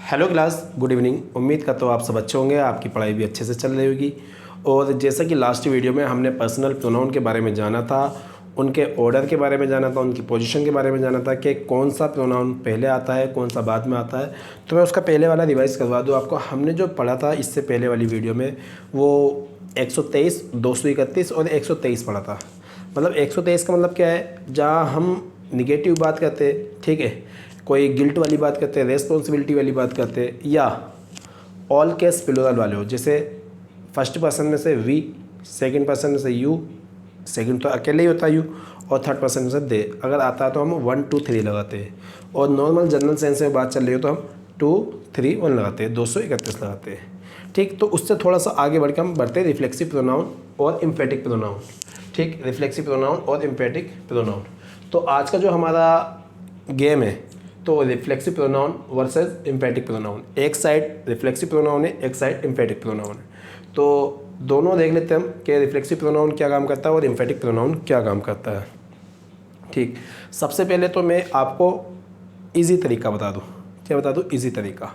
Hello class, good evening. उम्मीद करता हूँ आप सब अच्छे होंगे, आपकी पढ़ाई भी अच्छे से चल रही होगी। और जैसा कि लास्ट वीडियो में हमने पर्सनल प्रोनाउन के बारे में जाना था, उनके ऑर्डर के बारे में जाना था, उनकी पोजीशन के बारे में जाना था कि कौन सा प्रोनाउन पहले आता है, कौन सा बाद में आता है। तो मैं उसका पहले वाला रिवाइज़ करवा दूँ आपको। हमने जो पढ़ा था इससे पहले वाली वीडियो में वो 123, 231 और 123 पढ़ा था। मतलब 123 का मतलब क्या है, जहाँ हम निगेटिव बात करते हैं, ठीक है, कोई गिल्ट वाली बात करते हैं, रेस्पॉन्सिबिलिटी वाली बात करते हैं, या ऑल केस प्लूरल वाले हो, जैसे फर्स्ट पर्सन में से वी, सेकंड पर्सन में से यू, सेकंड तो अकेले ही होता है यू, और थर्ड पर्सन में से दे। अगर आता है तो हम 1 2 3 लगाते हैं, और नॉर्मल जनरल सेंस में बात चल रही हो तो हम 2 3 1 लगाते हैं, 231 लगाते हैं। ठीक, तो उससे थोड़ा सा आगे बढ़ के हम बढ़ते हैं रिफ्लेक्सिव प्रोनाउन और इम्फेटिक प्रोनाउन। ठीक, रिफ्लेक्सिव प्रोनाउन और इम्फेटिक प्रोनाउन। तो आज का जो हमारा गेम है तो reflexive pronoun versus emphatic pronoun. एक साइड रिफ्लेक्सिव प्रोनाउन है, एक साइड इम्फेटिक प्रोनाउन है। तो दोनों देख लेते हैं हम कि रिफ्लेक्सिव प्रोनाउन क्या काम करता है और इम्फेटिक प्रोनाउन क्या काम करता है। ठीक, सबसे पहले तो मैं आपको इजी तरीका बता दूं। क्या बता दूं? इजी तरीका।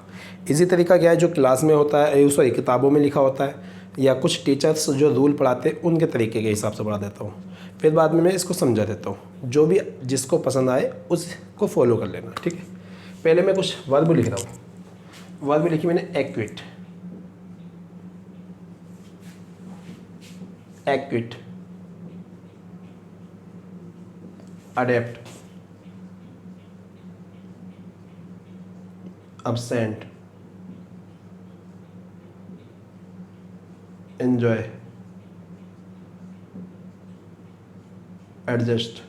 इजी तरीका क्या है? जो क्लास में होता है, सॉरी किताबों में लिखा होता है, या कुछ टीचर्स जो रूल पढ़ाते हैं उनके तरीके के हिसाब से पढ़ा देता हूँ। फिर बाद में मैं इसको समझा देता हूँ। जो भी जिसको पसंद आए उसको फॉलो कर लेना। ठीक है, पहले मैं कुछ वर्ब लिख रहा हूँ। वर्ब लिखी मैंने equity, equity, adapt, absent, enjoy, adjust,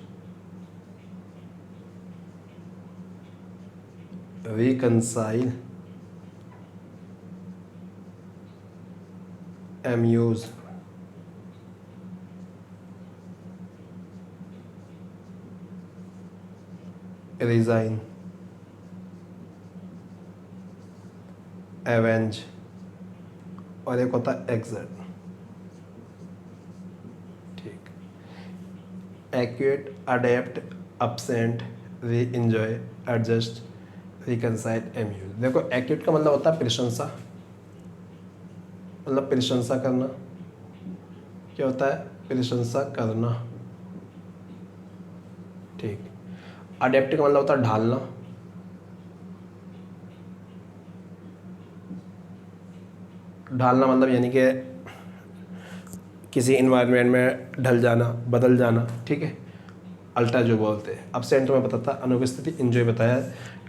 reconcile, amuse, resign, avenge, और एक होता है exert। ठीक, एक्यूट, अडेप्ट, absent, री इंजॉय, एडजस्ट, रिकनसाइल, एम्यूज। देखो, एक्यूट का मतलब होता है प्रशंसा, मतलब प्रशंसा करना। क्या होता है? प्रशंसा करना। ठीक, अडेप्ट का मतलब होता है ढालना। ढालना मतलब यानी कि किसी इन्वायरमेंट में ढल जाना, बदल जाना। ठीक है, अल्टर जो बोलते हैं। अब्सेंट में बताता है अनुपस्थिति, इंजॉय बताया,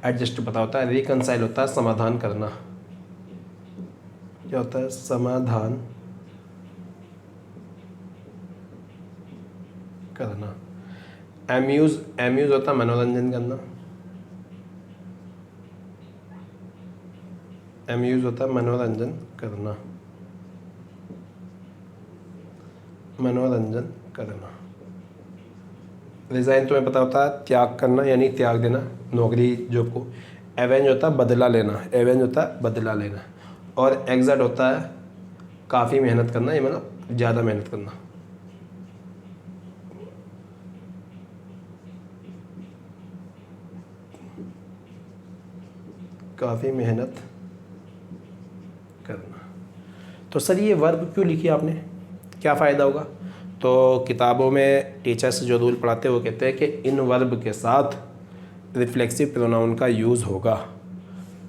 एडजस्ट पता होता है, रिकनसाइल होता है समाधान करना। क्या होता है? समाधान करना। एम्यूज, एम्यूज होता है मनोरंजन करना। एम्यूज होता है मनोरंजन करना, मनोरंजन करना। रिजाइन तुम्हें पता होता है त्याग करना, यानी त्याग देना, नौकरी जॉब को। एवेंज होता है बदला लेना, एवेंज होता है बदला लेना। और एग्जर्ट होता है काफ़ी मेहनत करना, ये मतलब ज़्यादा मेहनत करना। काफ़ी मेहनत करना। तो सर ये वर्ब क्यों लिखी आपने, क्या फ़ायदा होगा? तो किताबों में टीचर्स जो रूल पढ़ाते हैं वो कहते हैं कि इन वर्ब के साथ रिफ्लेक्सिव प्रोनाउन का यूज़ होगा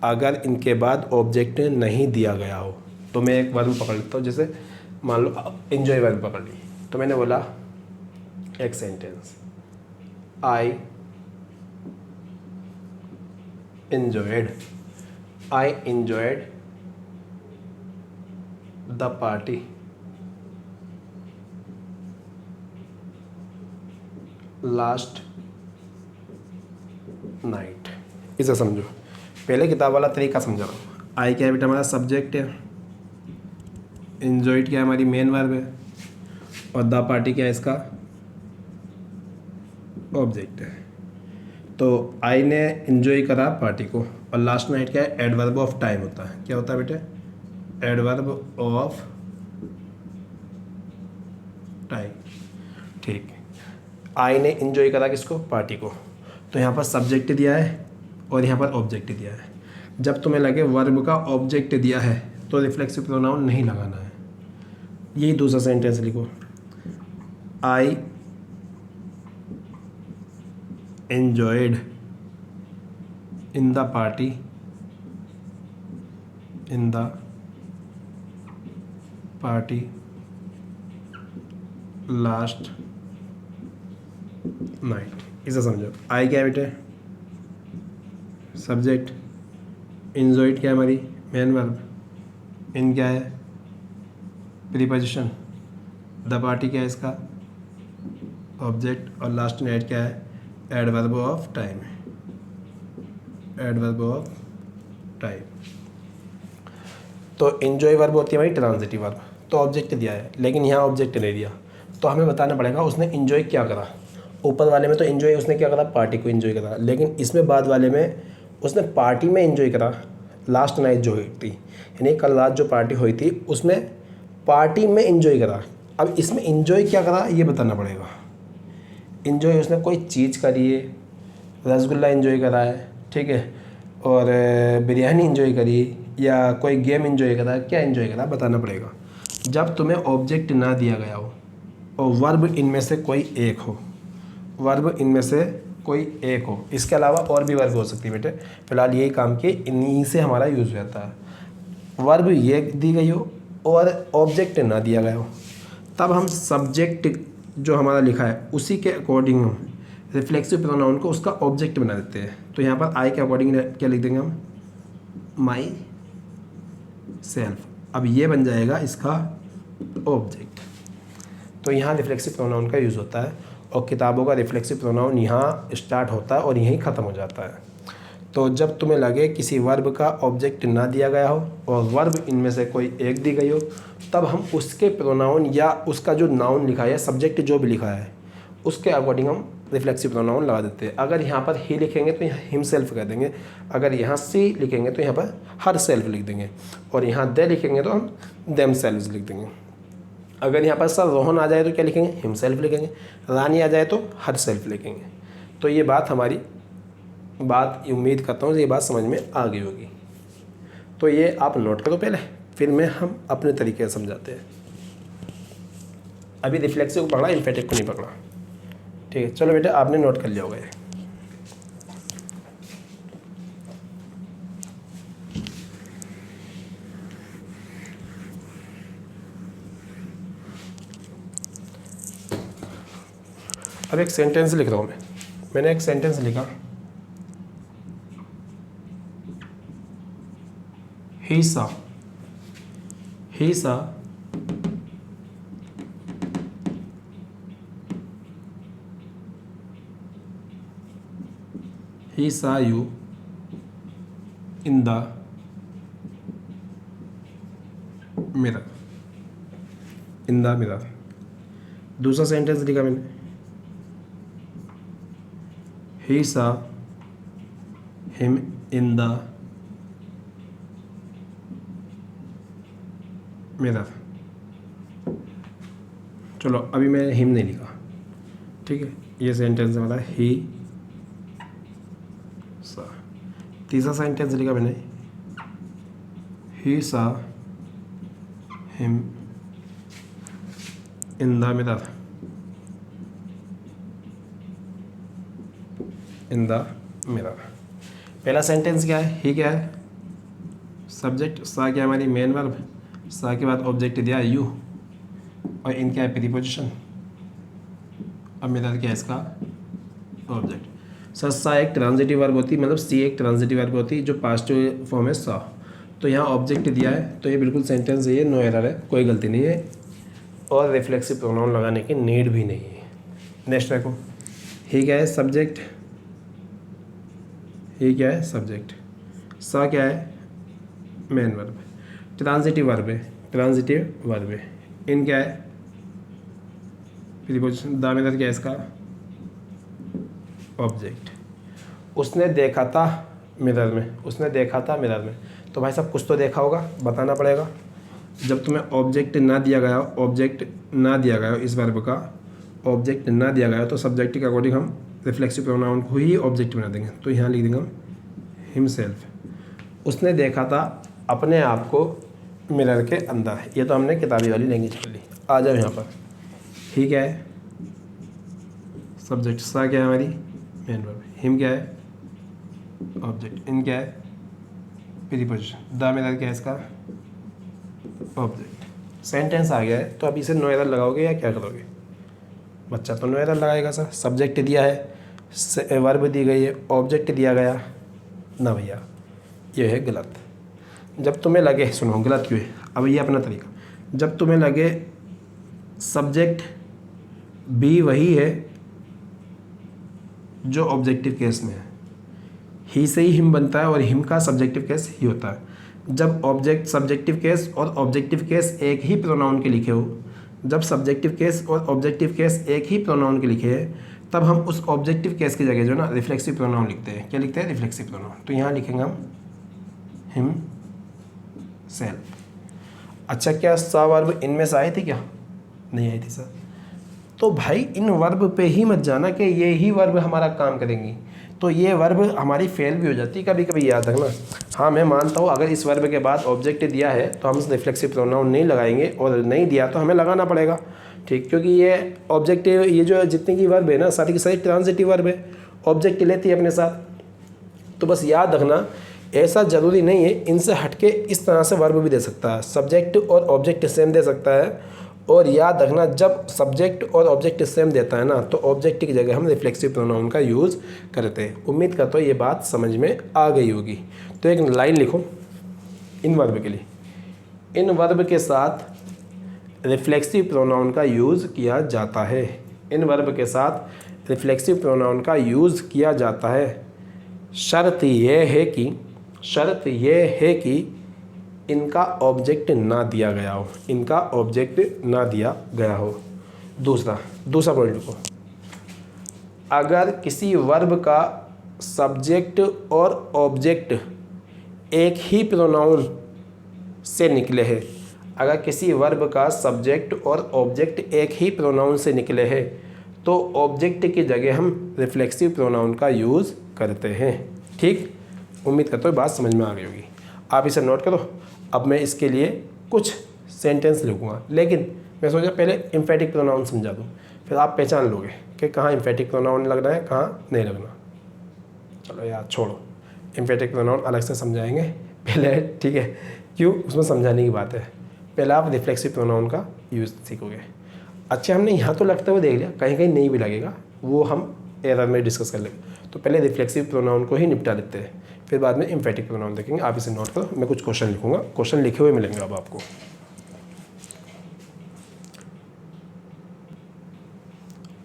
अगर इनके बाद ऑब्जेक्ट नहीं दिया गया हो। तो मैं एक वर्ब पकड़ लेता हूँ, जैसे मान लो एंजॉय वर्ब पकड़ ली, तो मैंने बोला एक sentence, I enjoyed, I enjoyed the party last night। इसे समझो, पहले किताब वाला तरीका समझा रहा हूँ। आई क्या है बेटा? हमारा सब्जेक्ट है। enjoyed क्या है? हमारी मेन वर्ब है। और द पार्टी क्या है? इसका ऑब्जेक्ट है। तो आई ने एंजॉय करा पार्टी को, और लास्ट नाइट क्या है? एडवर्ब ऑफ टाइम होता है। क्या होता है बेटे? Adverb of time. ठीक, आई ने एंजॉय करा किसको? पार्टी को। तो यहाँ पर सब्जेक्ट दिया है और यहाँ पर ऑब्जेक्ट दिया है। जब तुम्हें लगे वर्ब का ऑब्जेक्ट दिया है तो रिफ्लेक्सिव प्रोनाउन नहीं लगाना है। यही दूसरा सेंटेंस लिखो, I enjoyed in the party last night. इसे समझो, आई क्या है बेटे, सब्जेक्ट, एंजॉयड क्या है हमारी मेन वर्ब, इन क्या है प्रीपोजिशन, द पार्टी क्या है इसका ऑब्जेक्ट, और लास्ट नाइट क्या है adverb of time, adverb of time. तो एंजॉय वर्ब होती है हमारी ट्रांजिटिव वर्ब। तो ऑब्जेक्ट दिया है लेकिन यहाँ ऑब्जेक्ट नहीं दिया, तो हमें बताना पड़ेगा उसने एंजॉय क्या करा। ऊपर वाले में तो एंजॉय उसने क्या करा, पार्टी को एंजॉय करा, लेकिन इसमें बाद वाले में उसने पार्टी में एंजॉय करा लास्ट नाइट जो हुई थी, यानी कल रात जो पार्टी हुई थी उसमें पार्टी में एंजॉय करा। अब इसमें एंजॉय क्या करा ये बताना पड़ेगा। एंजॉय उसने कोई चीज़ करी है, रसगुल्ला एंजॉय करा है, ठीक है, और बिरयानी एंजॉय करी, या कोई गेम एंजॉय करा, क्या एंजॉय करा बताना पड़ेगा। जब तुम्हें ऑब्जेक्ट ना दिया गया हो और वर्ब इनमें से कोई एक हो, वर्ब इनमें से कोई एक हो, इसके अलावा और भी वर्ब हो सकती है बेटे, फिलहाल यही काम किए, इन्हीं से हमारा यूज़ रहता है। वर्ब ये दी गई हो और ऑब्जेक्ट ना दिया गया हो, तब हम सब्जेक्ट जो हमारा लिखा है उसी के अकॉर्डिंग हम रिफ्लेक्सिव प्रोनाउन को उसका ऑब्जेक्ट बना देते हैं। तो यहाँ पर आई के अकॉर्डिंग क्या लिख देंगे हम, माई सेल्फ। अब ये बन जाएगा इसका ऑब्जेक्ट। तो यहाँ रिफ्लेक्सिव प्रोनाउन का यूज़ होता है, और किताबों का रिफ्लेक्सिव प्रोनाउन यहाँ स्टार्ट होता है और यहीं ख़त्म हो जाता है। तो जब तुम्हें लगे किसी वर्ब का ऑब्जेक्ट ना दिया गया हो और वर्ब इनमें से कोई एक दी गई हो, तब हम उसके प्रोनाउन या उसका जो नाउन लिखा है, सब्जेक्ट जो भी लिखा है, उसके अकॉर्डिंग हम रिफ्लेक्सिव प्रोनाउन लगा देते हैं। अगर यहाँ पर ही लिखेंगे तो यहाँ हिमसेल्फ कह देंगे, अगर यहाँ सी लिखेंगे तो यहाँ पर हर सेल्फ लिख देंगे, और यहाँ दे लिखेंगे तो हम देम सेल्व्स लिख देंगे। अगर यहाँ पर सर रोहन आ जाए तो क्या लिखेंगे, हिमसेल्फ लिखेंगे, रानी आ जाए तो हर सेल्फ लिखेंगे। तो ये बात हमारी उम्मीद करता हूँ ये बात समझ में आ गई होगी। तो ये आप नोट करो पहले, फिर मैं हम अपने तरीके से समझाते हैं। अभी रिफ्लेक्सिव को पकड़ा, इम्फेटिक को नहीं पकड़ा, ठीक है। चलो बेटा आपने नोट कर लिया होगा ये। अब एक सेंटेंस लिख रहा हूँ मैंने एक सेंटेंस लिखा, ही सा you in the mirror, दूसरा सेंटेंस लिखा मैंने, he saw him in the mirror। चलो अभी मैं हिम नहीं लिखा, ठीक है, ये सेंटेंस हमारा ही सा। तीसरा सेंटेंस लिखा मैंने, he saw him in the mirror, पहला सेंटेंस क्या है, ही क्या है सब्जेक्ट, सा क्या है हमारी मेन वर्ब, सा के बाद ऑब्जेक्ट दिया है यू, और इन क्या है प्रीपोजिशन, अब मिरर क्या है इसका ऑब्जेक्ट। सर सा एक ट्रांजिटिव वर्ब होती, मतलब सी एक ट्रांजिटिव वर्ब होती जो पास्ट फॉर्म है सा। तो यहाँ ऑब्जेक्ट दिया है तो ये बिल्कुल सेंटेंस है, ये नो एरर है, कोई गलती नहीं है, और रिफ्लेक्सिव प्रोनाउन लगाने की नीड भी नहीं है। नेक्स्ट देखो, ही क्या है सब्जेक्ट, ही क्या है सब्जेक्ट, सा क्या है मेन वर्ब, ट्रांजिटिव वर्ब है, इन क्या है प्रीपोजिशन, द मिरर क्या है इसका ऑब्जेक्ट। उसने देखा था मिरर में, तो भाई साहब कुछ तो देखा होगा, बताना पड़ेगा। जब तुम्हें ऑब्जेक्ट ना दिया गया हो इस वर्ब का ऑब्जेक्ट ना दिया गया हो, तो सब्जेक्ट के अकॉर्डिंग हम रिफ्लेक्सिव प्रोनाउन को ही ऑब्जेक्ट बना देंगे। तो यहाँ लिख देंगे हम हिमसेल्फ। उसने देखा था अपने आप को मिरर के अंदर। ये तो हमने किताबी वाली लैंग्वेज कर ली। आ जाओ यहाँ पर, ही क्या है? सब्जेक्ट। सा क्या है हमारी? Main verb. हिम क्या है? ऑब्जेक्ट। इन क्या है? प्रीपोजिशन। द मिरर क्या है इसका? ऑब्जेक्ट। सेंटेंस आ गया है, तो अब इसे नो एरर लगाओगे या क्या करोगे? बच्चा तो नो एरर लगाएगा सर। सब्जेक्ट दिया है, वर्ब दी गई है, ऑब्जेक्ट दिया गया ना भैया, ये है गलत। जब तुम्हें लगे, सुनो गलत क्यों है, अब ये अपना तरीका, जब तुम्हें लगे सब्जेक्ट बी वही है जो ऑब्जेक्टिव केस में है, ही से ही हिम बनता है और हिम का सब्जेक्टिव केस ही होता है। जब ऑब्जेक्ट सब्जेक्टिव केस और ऑब्जेक्टिव केस एक ही प्रोनाउन के लिखे हो, जब सब्जेक्टिव केस और ऑब्जेक्टिव केस एक ही प्रोनाउन के लिखे हैं, तब हम उस ऑब्जेक्टिव केस की जगह जो ना रिफ्लेक्सिव प्रोनाउन लिखते हैं। क्या लिखते हैं? Reflexive pronoun. तो यहाँ लिखेंगे हम हिम सेल्फ। अच्छा, क्या सा वर्ब इनमें से आई थी क्या? नहीं आई थी सर। तो भाई इन वर्ब पे ही मत जाना कि ये ही वर्ब हमारा काम करेंगी, तो ये वर्ब हमारी फेल भी हो जाती है कभी कभी, याद रखना। हाँ मैं मानता हूँ अगर इस वर्ब के बाद ऑब्जेक्ट दिया है तो हम रिफ्लेक्सिव प्रोनाउन नहीं लगाएंगे, और नहीं दिया तो हमें लगाना पड़ेगा, ठीक, क्योंकि ये ऑब्जेक्टिव, ये जो जितनी की वर्ब है ना सारी की सारी ट्रांजिटिव वर्ब है, ऑब्जेक्ट लेती है अपने साथ। तो बस याद रखना, ऐसा ज़रूरी नहीं है, इनसे हटके इस तरह से वर्ब भी दे सकता है, सब्जेक्ट और ऑब्जेक्ट सेम दे सकता है। और याद रखना, जब सब्जेक्ट और ऑब्जेक्ट सेम देता है ना, तो ऑब्जेक्ट की जगह हम रिफ्लेक्सिव प्रोनाउन का यूज़ करते हैं। उम्मीद करता हूँ ये बात समझ में आ गई होगी। तो एक लाइन लिखो इन वर्ब के लिए, इन वर्ब के साथ रिफ्लेक्सिव प्रोनाउन का यूज़ किया जाता है। इन वर्ब के साथ रिफ्लेक्सिव प्रोनाउन का यूज़ किया जाता है। शर्त यह है कि इनका ऑब्जेक्ट ना दिया गया हो, इनका ऑब्जेक्ट ना दिया गया हो। दूसरा पॉइंट लिखो, अगर किसी वर्ब का सब्जेक्ट और ऑब्जेक्ट एक ही प्रोनाउन से निकले हैं, अगर किसी वर्ब का सब्जेक्ट और ऑब्जेक्ट एक ही प्रोनाउन से निकले हैं, तो ऑब्जेक्ट की जगह हम रिफ्लेक्सिव प्रोनाउन का यूज़ करते हैं। ठीक, उम्मीद करता हूँ बात समझ में आ गई होगी। आप इसे नोट करो। अब मैं इसके लिए कुछ सेंटेंस लिखूँगा, लेकिन मैं सोचा पहले एम्फेटिक प्रोनाउन समझा दूँ, फिर आप पहचान लोगे कि कहाँ एम्फेटिक प्रोनाउन लगना है, कहाँ नहीं लगना। चलो यार छोड़ो, एम्फेटिक प्रोनाउन अलग से समझाएंगे पहले, ठीक है, क्यों, उसमें समझाने की बात है। पहले आप रिफ्लेक्सिव प्रोनाउन का यूज़ सीखोगे। अच्छा, हमने यहाँ तो लगता हुआ देख लिया, कहीं कहीं नहीं भी लगेगा, वो हम एरर में डिस्कस कर लेंगे। तो पहले रिफ्लेक्सिव प्रोनाउन को ही निपटा लेते हैं, फिर बाद में एम्फेटिक प्रोनाउन देखेंगे। आप इसे नोट करो, मैं कुछ क्वेश्चन लिखूंगा, क्वेश्चन लिखे हुए मिलेंगे अब आपको।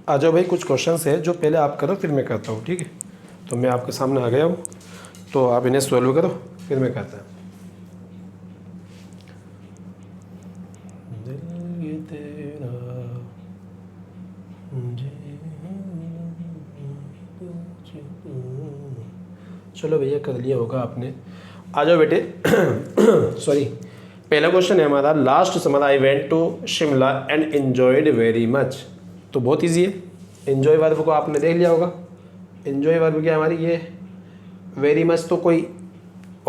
आ जाओ भाई, कुछ क्वेश्चन है जो पहले आप करो फिर मैं करता हूँ, ठीक है। तो मैं आपके सामने आ गया हूँ, तो आप इन्हें सॉल्व करो फिर मैं करता हूँ। चलो भैया कर लिया होगा आपने। आ जाओ बेटे। सॉरी, पहला क्वेश्चन है हमारा, last summer I went to Shimla and enjoyed very much. तो बहुत इजी है, एन्जॉय वर्ब को आपने देख लिया होगा। एन्जॉय वर्ब क्या हमारी ये, वेरी मच तो कोई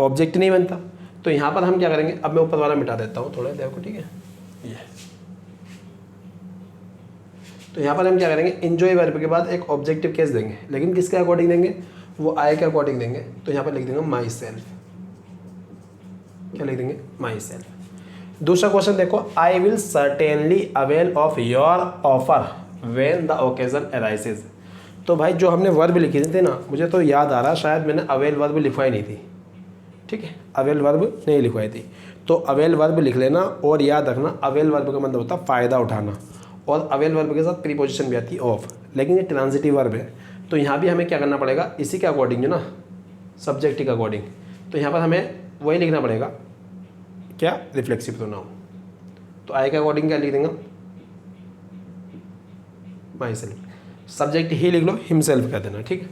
ऑब्जेक्ट नहीं बनता, तो यहाँ पर हम क्या करेंगे, अब मैं ऊपर वाला मिटा देता हूँ थोड़ा, देखो ठीक है ये। तो यहाँ पर हम क्या करेंगे, एन्जॉय वर्ब के बाद एक ऑब्जेक्टिव केस देंगे, लेकिन किसके अकॉर्डिंग देंगे, वो आई के अकॉर्डिंग देंगे। तो यहाँ पर लिख देंगे माई सेल्फ। क्या लिख देंगे, माई सेल्फ। दूसरा क्वेश्चन देखो, I will certainly avail of your offer when the occasion arises. तो भाई जो हमने वर्ब लिखी थी ना, मुझे तो याद आ रहा शायद मैंने अवेल वर्ब लिखवाई नहीं थी, ठीक है, अवेल वर्ब नहीं लिखवाई थी। तो अवेल वर्ब लिख लेना, और याद रखना अवेल वर्ब का मतलब होता है फ़ायदा उठाना, और अवेल वर्ब के साथ प्रीपोजिशन भी आती है ऑफ, लेकिन ये ट्रांजिटिव वर्ब है। तो यहाँ भी हमें क्या करना पड़ेगा, इसी के अकॉर्डिंग जो ना, सब्जेक्ट के अकॉर्डिंग। तो यहाँ पर हमें वही लिखना पड़ेगा, क्या, रिफ्लेक्सिव प्रोनाउन। तो आई के अकॉर्डिंग क्या लिख देंगे, माई सेल्फ। सब्जेक्ट ही लिख लो, हिमसेल्फ कर देना, ठीक है।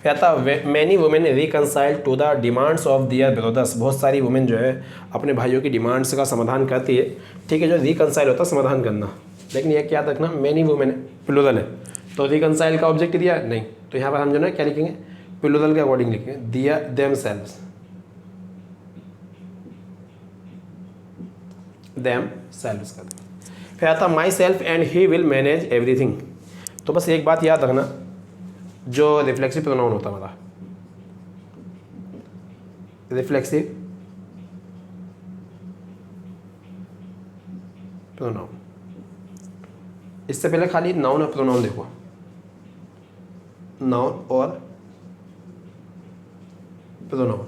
कहता many women reconcile to the demands of their brothers. बहुत सारी वुमेन जो है अपने भाइयों की डिमांड्स का समाधान करती है, ठीक है। जो रिकनसाइल होता है समाधान करना, लेकिन यह क्या रखना, मैनी वुमेन प्लूरल है, तो रिकनसाइल का ऑब्जेक्ट दिया नहीं, तो यहाँ पर हम जो है क्या लिखेंगे, प्लूरल के अकॉर्डिंग लिखेंगे, दिया देम सेल्व्स। देम सेल्व्स कर देंगे। फिर आता my self and he will manage everything. तो बस एक बात याद रखना, जो रिफ्लेक्सिव प्रोनाउन होता है हमारा, रिफ्लेक्सिव प्रोनाउन, इससे पहले खाली नाउन और प्रोनाउन देखो, नाउन और प्रोनाउन।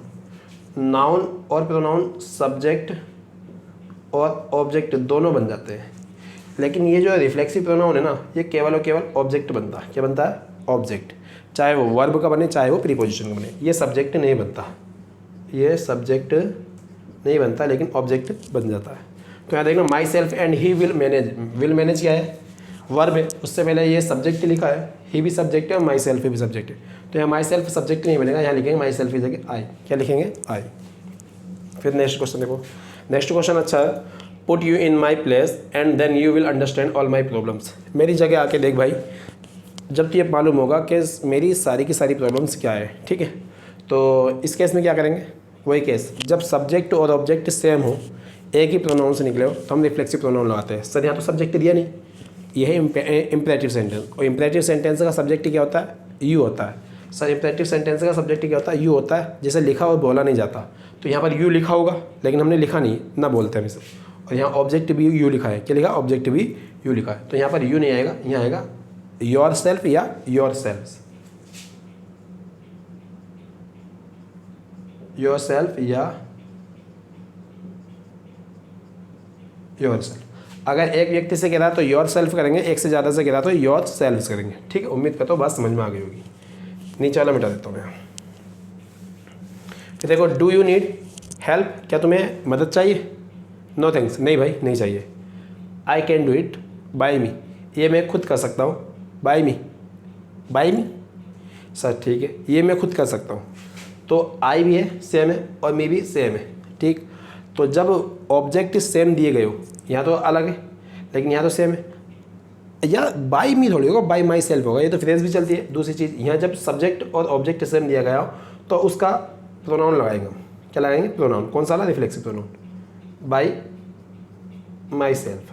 नाउन और प्रोनाउन सब्जेक्ट और ऑब्जेक्ट दोनों बन जाते हैं, लेकिन ये जो रिफ्लेक्सिव प्रोनाउन है ना, ये केवल और केवल ऑब्जेक्ट बनता है। क्या बनता है? ऑब्जेक्ट। चाहे वो वर्ब का बने चाहे वो प्रीपोजिशन का बने, ये सब्जेक्ट नहीं बनता, ये सब्जेक्ट नहीं बनता, लेकिन ऑब्जेक्ट बन जाता है। तो यहाँ देखना my self and he will manage. Will manage क्या है? वर्ब है, उससे पहले ये सब्जेक्ट लिखा है, ही भी सब्जेक्ट है और माई सेल्फ भी सब्जेक्ट है। तो यहाँ माई सेल्फ सब्जेक्ट नहीं बनेगा, यहाँ लिखेंगे माई सेल्फ की जगह आई। क्या लिखेंगे? आई। फिर नेक्स्ट क्वेश्चन देखो, नेक्स्ट क्वेश्चन अच्छा है, put you in my place and then you will understand all my problems. मेरी जगह आके देख भाई, जब तुझे मालूम होगा कि मेरी सारी की सारी प्रॉब्लम्स क्या है, ठीक है। तो इस केस में क्या करेंगे? वही केस, जब सब्जेक्ट और ऑब्जेक्ट सेम हो, एक ही प्रोनाउन से निकले हो, तो हम रिफ्लेक्सिव प्रोनाउन लगाते हैं। सर यहाँ तो सब्जेक्ट दिया नहीं, ये है इम्परेटिव सेंटेंस, और इम्परेटिव सेंटेंस का सब्जेक्ट क्या होता है? यू होता है। सर इम्परेटिव सेंटेंस का सब्जेक्ट क्या होता है? यू होता है, जैसे लिखा और बोला नहीं जाता। तो यहाँ पर यू लिखा होगा, लेकिन हमने लिखा नहीं, ना बोलते हम इसे। और यहाँ ऑब्जेक्ट भी यू लिखा है, क्या लिखा? ऑब्जेक्ट भी यू लिखा है। तो यहाँ पर यू नहीं आएगा, यहाँ आएगा योर सेल्फ या योर सेल्व्स, योर सेल्फ या योर सेल्फ। अगर एक व्यक्ति से कह रहा है तो योर सेल्फ करेंगे, एक से ज़्यादा से कह रहा तो योर सेल्व्स करेंगे, ठीक है। उम्मीद करता हूँ बात समझ में आ गई होगी। नीचे वाला मिटा देता हूँ मैं। फिर देखो, डू यू नीड हेल्प? क्या तुम्हें मदद चाहिए? नो थैंक्स, नहीं भाई नहीं चाहिए। I can do it by me, ये मैं खुद कर सकता हूँ। By me, by me sir ठीक है, ये मैं खुद कर सकता हूँ। तो आई भी है सेम है और मी भी सेम है, ठीक। तो जब ऑब्जेक्ट सेम दिए गए हो, यहाँ तो अलग है लेकिन यहाँ तो सेम है, या बाय मी थोड़ी होगा, बाय माई सेल्फ होगा, ये तो फ्रेज भी चलती है। दूसरी चीज़, यहाँ जब सब्जेक्ट और ऑब्जेक्ट सेम दिया गया हो तो उसका प्रोनाउन लगाएंगे हम। क्या लगाएंगे? प्रोनाउन। कौन सा वाला? Reflexive pronoun, bye my self.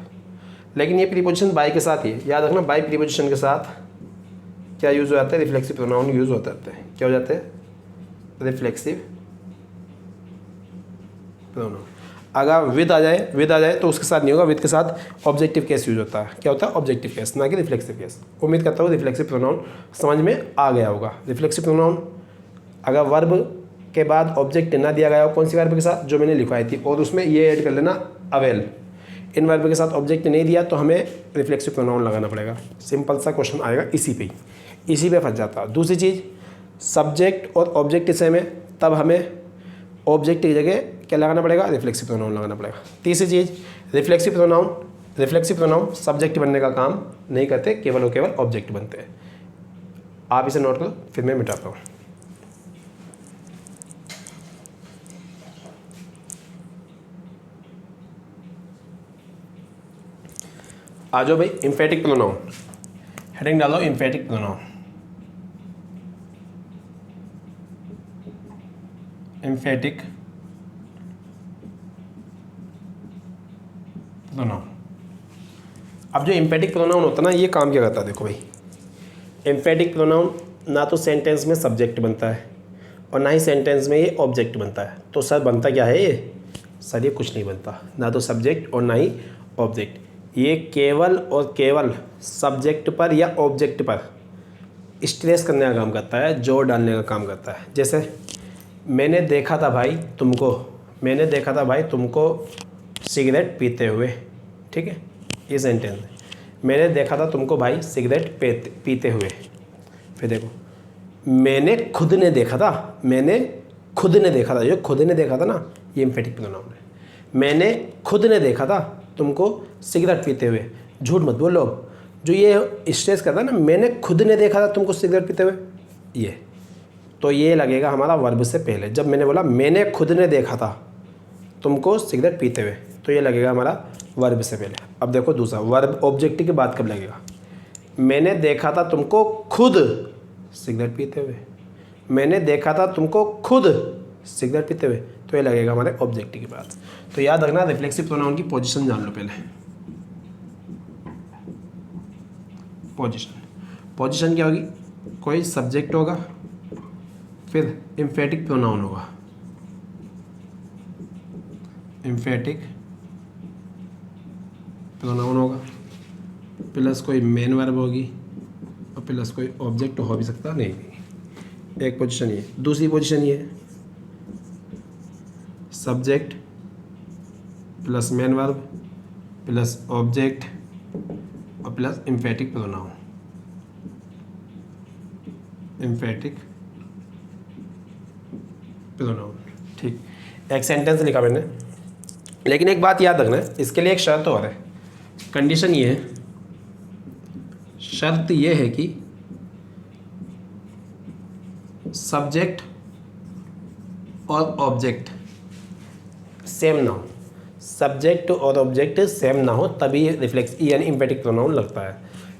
लेकिन ये प्रीपोजिशन बाय के साथ ही है, याद रखना। बाय प्रीपोजिशन के साथ क्या यूज़ हो जाता है? रिफ्लेक्सिव प्रोनाउन यूज़ होता है। क्या हो जाते हैं? Reflexive pronoun. अगर विद आ जाए तो उसके साथ नहीं होगा, विद के साथ ऑब्जेक्टिव केस यूज होता है। क्या होता है? ऑब्जेक्टिव केस, ना कि रिफ्लेक्सिव केस। उम्मीद करता हूँ रिफ्लेक्सिव प्रोनाउन समझ में आ गया होगा। रिफ्लेक्सिव प्रोनाउन अगर वर्ब के बाद ऑब्जेक्ट ना दिया गया हो, कौन सी वर्ब के साथ? जो मैंने लिखवाई थी, और उसमें ये ऐड कर लेना अवेल। इन वर्ब के साथ ऑब्जेक्ट नहीं दिया तो हमें रिफ्लेक्सिव प्रोनाउन लगाना पड़ेगा। सिंपल सा क्वेश्चन आएगा इसी पे फंस जाता है। दूसरी चीज़, सब्जेक्ट और ऑब्जेक्ट सेम है, तब हमें ऑब्जेक्ट की जगह क्या लगाना पड़ेगा? रिफ्लेक्सिव प्रोनाउन लगाना पड़ेगा। तीसरी चीज़, रिफ्लेक्सिव प्रोनाउन सब्जेक्ट बनने का काम नहीं करते, केवल और केवल ऑब्जेक्ट बनते हैं। आप इसे नोट करो, फिर मैं मिटाता हूँ। आ जाओ भाई, एम्फेटिक प्रोनाउन। हेडिंग डालो एम्फेटिक प्रोनाउन। Emphatic pronoun. अब जो एम्फेटिक प्रोनाउन होता है ना, ये काम क्या करता है? देखो भाई, एम्फेटिक प्रोनाउन ना तो सेंटेंस में सब्जेक्ट बनता है और ना ही सेंटेंस में ये ऑब्जेक्ट बनता है। तो सर बनता क्या है ये? सर ये कुछ नहीं बनता, ना तो सब्जेक्ट और ना ही ऑब्जेक्ट। ये केवल और केवल सब्जेक्ट पर या ऑब्जेक्ट पर स्ट्रेस करने का काम करता है, जोर डालने का काम करता है। जैसे मैंने देखा था भाई तुमको सिगरेट पीते हुए, ठीक है, ये सेंटेंस है। मैंने देखा था तुमको भाई सिगरेट पीते हुए। फिर देखो, मैंने खुद ने देखा था, जो खुद ने देखा था ना, ये एम्फेटिक प्रोनाउन है। मैंने खुद ने देखा था तुमको सिगरेट पीते हुए। झूठ मत बोलो, जो ये स्ट्रेस करता है ना, मैंने खुद ने देखा था तुमको सिगरेट पीते हुए, ये तो ये लगेगा हमारा वर्ब से पहले। जब मैंने बोला मैंने खुद ने देखा था तुमको सिगरेट पीते हुए, तो ये लगेगा हमारा वर्ब से पहले। अब देखो दूसरा, वर्ब ऑब्जेक्ट के बाद कब लगेगा? मैंने देखा था तुमको खुद सिगरेट पीते हुए। मैंने देखा था तुमको खुद सिगरेट पीते हुए, तो ये लगेगा हमारे ऑब्जेक्ट के पास। तो याद रखना रिफ्लेक्सिव प्रोनाउन की पोजीशन जान लो पहले। पोजीशन क्या होगी, कोई सब्जेक्ट होगा फिर एम्फेटिक प्रोनाउन होगा, एम्फेटिक प्रोनाउन होगा प्लस कोई मेन वर्ब होगी और प्लस कोई ऑब्जेक्ट हो भी सकता नहीं। एक पोजीशन ये, दूसरी पोजीशन ये subject plus main verb plus object और plus emphatic pronoun, emphatic pronoun. ठीक, एक सेंटेंस लिखा मैंने, लेकिन एक बात याद रखना है, इसके लिए एक शर्त और है। कंडीशन ये है, शर्त ये है कि सब्जेक्ट और ऑब्जेक्ट सेम ना हो, सब्जेक्ट और ऑब्जेक्ट सेम ना हो तभी रिफ्लेक्स यानी एम्फेटिक प्रोनाउन लगता है।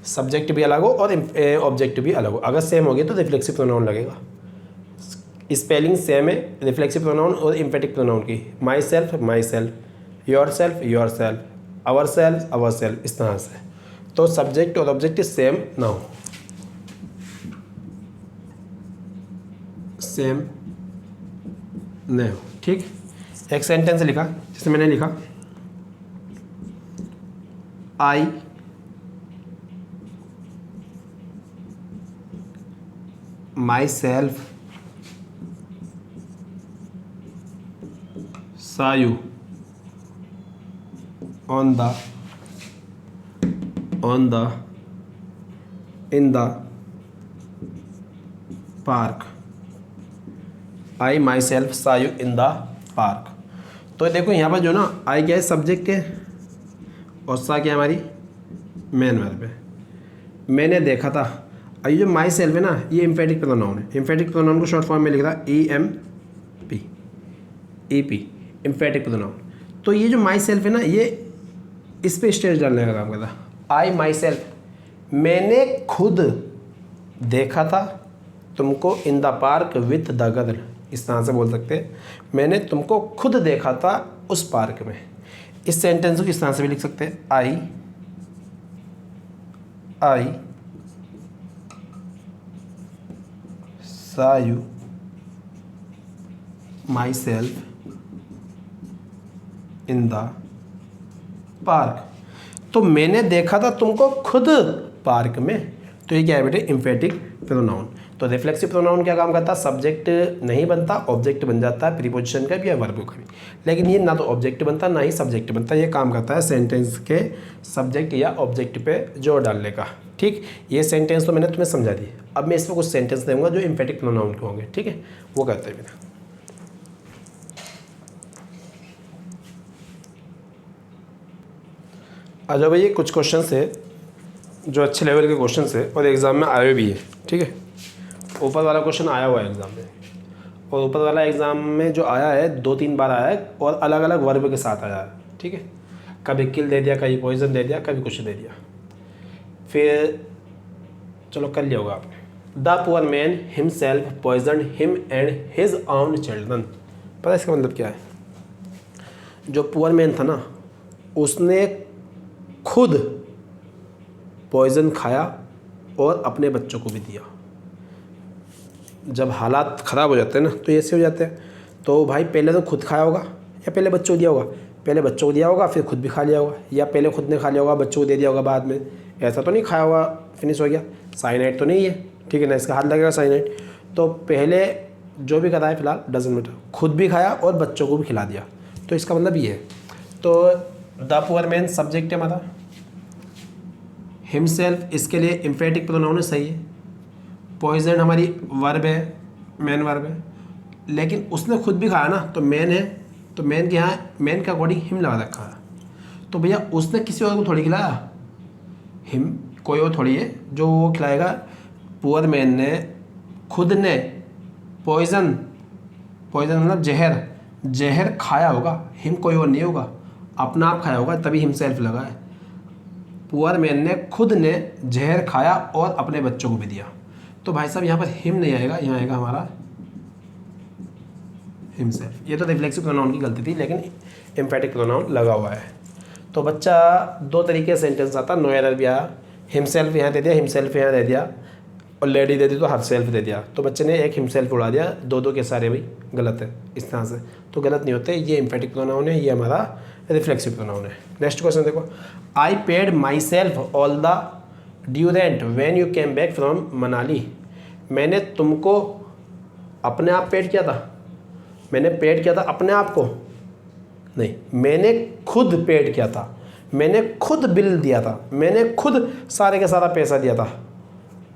सब्जेक्ट भी अलग हो और ऑब्जेक्ट भी अलग हो, अगर सेम हो गया तो रिफ्लेक्सिव प्रोनाउन लगेगा। स्पेलिंग सेम है रिफ्लेक्सिव प्रोनाउन और एम्फेटिक प्रोनाउन की, myself, yourself, ourself, इस तरह से। तो सब्जेक्ट और ऑब्जेक्ट सेम ना हो, सेम नहीं हो। ठीक, एक सेंटेंस लिखा जिसमें मैंने लिखा I myself saw you on the in the park, I myself saw you in the park। तो देखो यहाँ पर जो ना आई क्या है सब्जेक्ट है और सा क्या है हमारी मेन वर्ब है। मैंने देखा था, ये जो माई सेल्फ है ना ये एम्फेटिक प्रोनाउन है। एम्फेटिक प्रोनाउन को शॉर्ट फॉर्म में लिख रहा EMP एम्फेटिक प्रोनाउन। तो ये जो माई सेल्फ है ना ये इस पे स्टेज डालने का काम करता। आई माई सेल्फ, मैंने खुद देखा था तुमको in the park with the girl, इस तरह से बोल सकते हैं, मैंने तुमको खुद देखा था उस पार्क में। इस सेंटेंस को इस तरह से भी लिख सकते हैं, आई saw you myself in the park. तो मैंने देखा था तुमको खुद पार्क में। तो ये क्या है बेटे एम्फेटिक प्रोनाउन। तो रिफ्लेक्सिव प्रोनाउन क्या काम करता है, सब्जेक्ट नहीं बनता ऑब्जेक्ट बन जाता है, प्रीपोजिशन का भी या वर्ब का भी। लेकिन ये ना तो ऑब्जेक्ट बनता ना ही सब्जेक्ट बनता, ये काम करता है सेंटेंस के सब्जेक्ट या ऑब्जेक्ट पे जोर डालने का। ठीक, ये सेंटेंस तो मैंने तुम्हें समझा दी। अब मैं इसमें कुछ सेंटेंस दूंगा जो एम्फेटिक प्रोनाउन के होंगे। ठीक है, वो करते हैं बिना। अच्छा भाई, ये कुछ क्वेश्चन है जो अच्छे लेवल के क्वेश्चन है और एग्ज़ाम में आए भी है। ठीक है, ऊपर वाला क्वेश्चन आया हुआ है एग्ज़ाम में, और ऊपर वाला एग्ज़ाम में जो आया है 2-3 बार आया है और अलग अलग वर्ब के साथ आया है। ठीक है, कभी किल दे दिया, कभी पॉइजन दे दिया, कभी कुछ दे दिया। फिर चलो कर लिया होगा आपने। The poor man himself poison him and his own children. पता है इसका मतलब क्या है? जो पुअर मैन था ना उसने खुद पॉइजन खाया और अपने बच्चों को भी दिया। जब हालात ख़राब हो जाते हैं ना तो ऐसे हो जाते हैं। तो भाई पहले तो खुद खाया होगा या पहले बच्चों को दिया होगा? पहले बच्चों को दिया होगा फिर खुद भी खा लिया होगा, या पहले खुद ने खा लिया होगा बच्चों को दे दिया होगा बाद में। ऐसा तो नहीं खाया होगा फिनिश हो गया, साइनाइड तो नहीं है। ठीक है ना, इसका हाथ लगेगा साइनाइड। तो पहले जो भी करा है फिलहाल डजंट मैटर, खुद भी खाया और बच्चों को भी खिला दिया। तो इसका मतलब ये है। तो द पुअर मैन सब्जेक्ट है हमारा, हिमसेल्फ इसके लिए एम्फेटिक प्रोनाउन है, सही है। पॉइजन हमारी वर्ब है, मेन वर्ब है, लेकिन उसने खुद भी खाया ना तो मेन है। तो मेन के यहाँ मेन के अकॉर्डिंग हिम लगा रखा है। तो भैया उसने किसी और को थोड़ी खिलाया, हिम कोई और थोड़ी है जो वो खिलाएगा। पुअर मैन ने खुद ने पॉइजन मतलब जहर खाया होगा, हिम कोई और नहीं होगा, अपना आप खाया होगा तभी हिमसेल्फ लगा है। पुअर मैन ने खुद ने जहर खाया और अपने बच्चों को भी दिया। तो भाई साहब यहाँ पर हिम नहीं आएगा, यहाँ आएगा हमारा हिमसेल्फ। ये तो रिफ्लेक्सिव प्रोनाउन की गलती थी, लेकिन एम्फेटिक प्रोनाउन लगा हुआ है। तो बच्चा दो तरीके से सेंटेंस आता, नो एरर भी आया, हिमसेल्फ यहाँ दे दिया, हिमसेल्फ यहाँ दे दिया, और लेडी दे दी तो हरसेल्फ दे दिया। तो बच्चे ने एक हिमसेल्फ उड़ा दिया, दो के सारे भाई गलत है इस तरह से, तो गलत नहीं होते। ये एम्फेटिक प्रोनाउन है, ये हमारा रिफ्लेक्सिव प्रोनाउन है। नेक्स्ट क्वेश्चन देखो, I paid my self all the due rent when you came back from Manali. मैंने तुमको अपने आप पेड किया था, मैंने पेड किया था अपने आप को नहीं, मैंने खुद पेड किया था, मैंने खुद बिल दिया था, मैंने खुद सारे का सारा पैसा दिया था।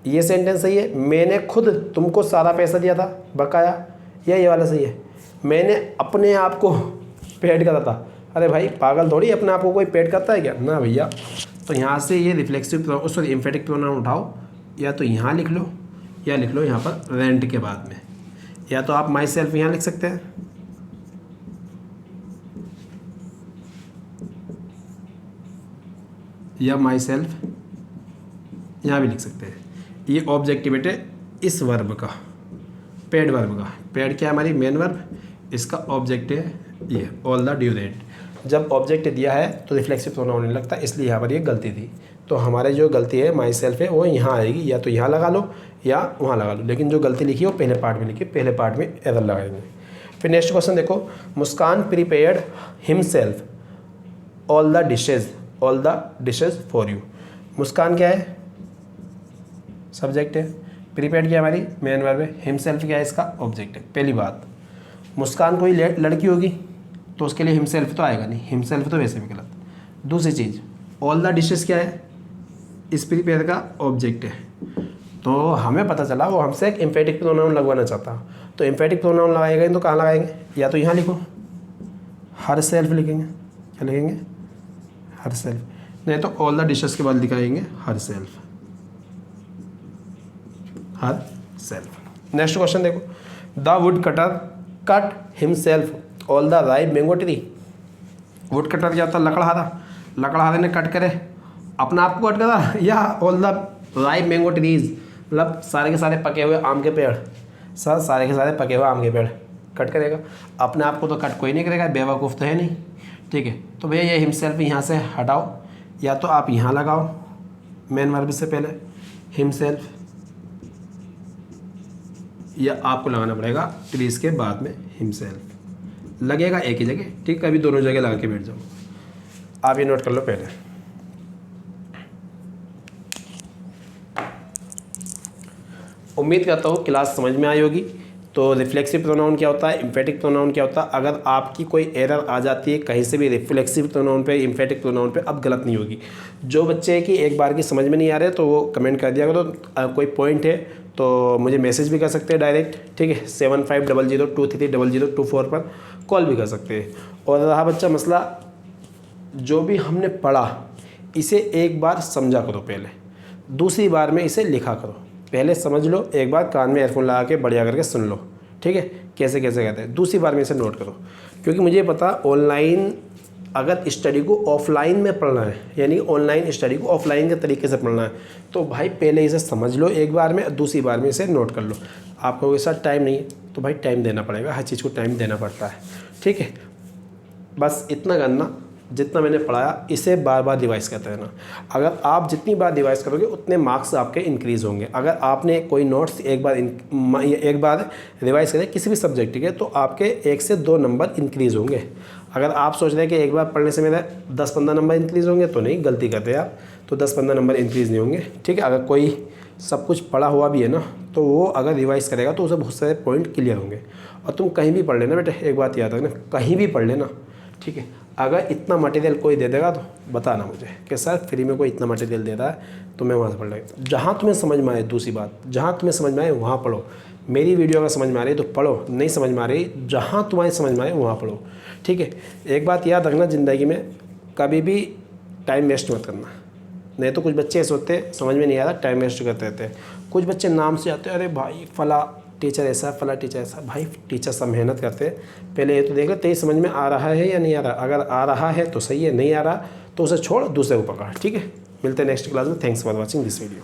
ये सेंटेंस सही है, मैंने खुद तुमको सारा पैसा दिया था बकाया, या ये वाला सही है, मैंने अपने आप को पेड करा था। अरे भाई पागल थोड़ी, अपने आप को कोई पेड करता है क्या, ना भैया। तो यहाँ से ये रिफ्लेक्सिव सॉरी एम्फेटिक प्रोनाउन उठाओ, या तो यहाँ लिख लो या लिख लो यहाँ पर रेंट के बाद में, या तो आप माई सेल्फ यहाँ लिख सकते हैं, या माई सेल्फ यहाँ भी लिख सकते हैं। ये ऑब्जेक्टिव बेटे इस वर्ब का, पेड वर्ब का, पेड क्या है हमारी मेन वर्ब, इसका ऑब्जेक्ट है ये ऑल द ड्यू रेंट। जब ऑब्जेक्ट दिया है तो रिफ्लेक्सिव प्रोनाउन नहीं लगता, इसलिए यहाँ पर ये गलती थी। तो हमारे जो गलती है माई सेल्फ है वो यहाँ आएगी, या तो यहाँ लगा लो या वहाँ लगा लो, लेकिन जो गलती लिखी है वो पहले पार्ट में लिखी, पहले पार्ट में एरर लगाएंगे। फिर नेक्स्ट क्वेश्चन देखो, Muskan prepared himself all the dishes for you. Muskan क्या है, सब्जेक्ट है, प्रीपेड क्या हमारी मेन वर्ब है, हिमसेल्फ क्या है इसका ऑब्जेक्ट है। पहली बात, मुस्कान कोई लड़की होगी तो उसके लिए हिमसेल्फ तो आएगा नहीं, हिमसेल्फ तो वैसे भी गलत। दूसरी चीज़, ऑल द डिशेस क्या है, इस प्रीपेड का ऑब्जेक्ट है। तो हमें पता चला वो हमसे एक एम्फेटिक प्रोनाउन लगवाना चाहता, तो एम्फेटिक प्रोनाउन लगाएंगे तो कहाँ लगाएंगे, या तो यहाँ लिखो हर सेल्फ लिखेंगे, क्या लिखेंगे हर सेल्फ, नहीं तो ऑल द डिशेस के बाद लिखाएंगे herself, herself. Next question देखो, the wood cutter cut himself all the ripe mango tree. Wood cutter क्या होता है, लकड़हारा, लकड़हारे ने कट करे अपना आप को कट करा, या all the ripe mango trees मतलब सारे के सारे पके हुए आम के पेड़, सारे के सारे पके हुए आम के पेड़ कट करेगा, अपने आप को तो कट कोई नहीं करेगा, बेवकूफ़ तो है नहीं। ठीक है, तो भैया ये हिमसेल्फ यहाँ से हटाओ, या तो आप यहाँ लगाओ मेन वर्ब से पहले हिमसेल्फ, या आपको लगाना पड़ेगा ट्रीज के बाद में हिमसेल्फ, लगेगा एक ही जगह। ठीक है, अभी दोनों जगह लगा के बैठ जाओ, आप ये नोट कर लो पहले। उम्मीद करता हूँ क्लास समझ में आई होगी। तो रिफ्लेक्सिव प्रोनाउन क्या होता है, एम्फेटिक प्रोनाउन क्या होता है। अगर आपकी कोई एरर आ जाती है कहीं से भी रिफ्लेक्सिव प्रोनाउन पे, एम्फेटिक प्रोनाउन पे, अब गलत नहीं होगी। जो बच्चे की एक बार की समझ में नहीं आ रहे तो वो कमेंट कर दिया करो, तो कोई पॉइंट है तो मुझे मैसेज भी कर सकते हैं डायरेक्ट, ठीक है, 7500230024 पर कॉल भी कर सकते हैं। और रहा बच्चा मसला, जो भी हमने पढ़ा इसे एक बार समझा करो पहले, दूसरी बार में इसे लिखा करो। पहले समझ लो, एक बार कान में एयरफोन लगा के बढ़िया करके सुन लो, ठीक है, कैसे कैसे कहते हैं। दूसरी बार में इसे नोट करो, क्योंकि मुझे पता ऑनलाइन अगर स्टडी को ऑफलाइन में पढ़ना है, यानी ऑनलाइन स्टडी को ऑफलाइन के तरीके से पढ़ना है, तो भाई पहले इसे समझ लो एक बार में, दूसरी बार में इसे नोट कर लो। आपको के साथ टाइम नहीं है तो भाई टाइम देना पड़ेगा, हर चीज़ को टाइम देना पड़ता है, ठीक है। बस इतना करना, जितना मैंने पढ़ाया इसे बार बार रिवाइज़ करते रहना। अगर आप जितनी बार रिवाइज़ करोगे उतने मार्क्स आपके इंक्रीज़ होंगे। अगर आपने कोई नोट्स एक बार रिवाइज़ करें किसी भी सब्जेक्ट के, तो आपके 1 से 2 नंबर इंक्रीज़ होंगे। अगर आप सोच रहे हैं कि एक बार पढ़ने से मेरा 10-15 नंबर इंक्रीज़ होंगे, तो नहीं, गलती करते हैं आप, तो 10-15 नंबर इंक्रीज़ नहीं होंगे, ठीक है। अगर कोई सब कुछ पढ़ा हुआ भी है ना, तो वो अगर रिवाइज़ करेगा तो उसे बहुत सारे पॉइंट क्लियर होंगे। और तुम कहीं भी पढ़ लेना बेटे, एक बात याद रखना, कहीं भी पढ़ लेना, ठीक है। अगर इतना मटेरियल कोई दे देगा तो बताना मुझे कि सर फ्री में कोई इतना मटेरियल दे रहा है, तो मैं वहाँ से पढ़ लेगा। जहाँ तुम्हें समझ में आए, दूसरी बात, जहाँ तुम्हें समझ में आए वहाँ पढ़ो। मेरी वीडियो अगर समझ में आ रही है तो पढ़ो, नहीं समझ में आ रही, जहाँ तुम्हारी समझ में आए वहाँ पढ़ो, ठीक है। एक बात याद रखना, ज़िंदगी में कभी भी टाइम वेस्ट मत करना। नहीं तो कुछ बच्चे ऐसे होते हैं, समझ में नहीं आ रहा, टाइम वेस्ट करते रहते हैं। कुछ बच्चे नाम से आते हैं, अरे भाई फला टीचर ऐसा, फला टीचर ऐसा। भाई टीचर सब मेहनत करते हैं, पहले ये तो देख ले तेरी समझ में आ रहा है या नहीं आ रहा। अगर आ रहा है तो सही है, नहीं आ रहा तो उसे छोड़, दूसरे को पकड़, ठीक है। मिलते हैं नेक्स्ट क्लास में। Thanks for watching this video.